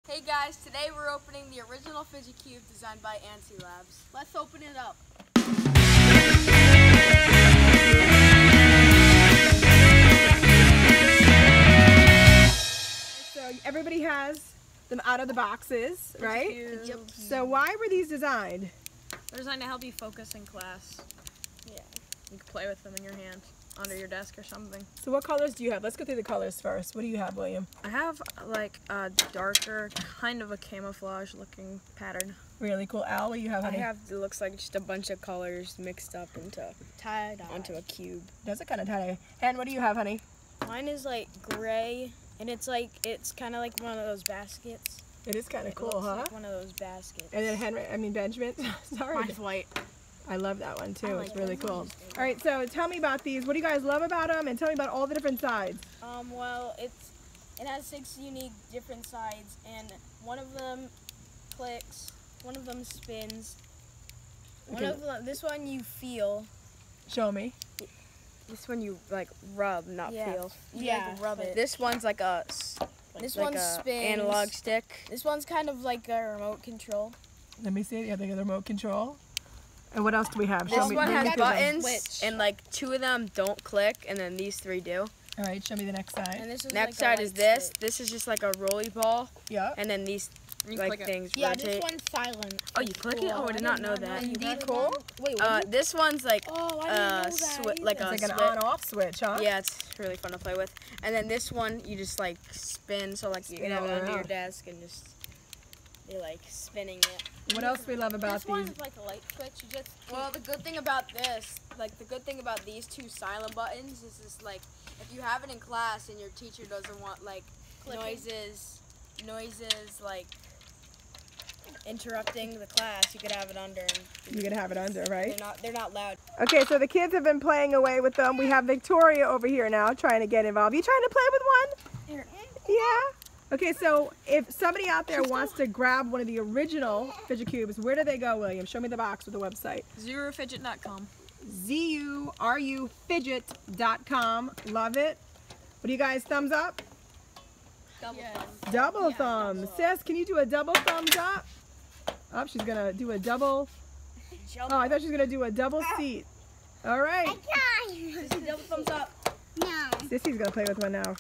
Hey guys, today we're opening the original Fidget Cube designed by Antsy Labs. Let's open it up. So everybody has them out of the boxes, right? Yep. So why were these designed? They're designed to help you focus in class. Yeah. You can play with them in your hand, under your desk or something. So what colors do you have? Let's go through the colors first. What do you have, William? I have like a darker, kind of a camouflage looking pattern. Really cool. Al, what do you have, honey? I have, it looks like just a bunch of colors mixed up into onto a cube. Does it kind of tie? And what do you have, honey? Mine is like gray, and it's kind of like one of those baskets. It is kind of It cool, looks huh? like one of those baskets. And then Benjamin. Sorry. Mine's white. I love that one too. I like It's really that. cool. All right, so tell me about these. What do you guys love about them? And tell me about all the different sides. Well, it has 6 unique different sides, and one of them clicks, one of them spins. Okay. This one you feel. Show me. This one you like rub, not feel. You like rub it. This one's like a This like one a spins. analog stick. This one's kind of like a remote control. Let me see. Yeah, they got the remote control. And what else do we have? This one has Got the buttons, switch. and like 2 of them don't click, and then these 3 do. All right, show me the next side. And this is Next like a side is light this. switch. This is just like a rolly ball, Yeah. and then these You like click it. things Yeah, rotate. this one's silent. Oh, you click it? Oh, I did not know that. Indeed, cool. Wait, This one's like oh, I didn't know that like either. a It's like an switch. on-off switch, huh? Yeah, it's really fun to play with. And then this one, you just like spin, so like you can have it under your desk and just you're like spinning it. What else do we love about This these? one's like a light switch. You just well, the good thing about this, like the good thing about these 2 silent buttons is just like if you have it in class and your teacher doesn't want like noises like interrupting the class, you could have it under. You can have it under, right? They're not loud. Okay, so the kids have been playing away with them. We have Victoria over here now trying to get involved. You trying to play with one? Here. Yeah? Okay, so if somebody out there wants to grab one of the original Fidget Cubes, where do they go, William? Show me the box with the website. ZeroFidget.com. ZURUFidget.com. Love it. What do you guys, thumbs up? Double thumb. Double thumbs. Sis, can you do a double thumbs up? Oh, she's going to do a double. Oh, I thought she was going to do a double seat. All right. Double thumbs up. Sissy's going to play with one now.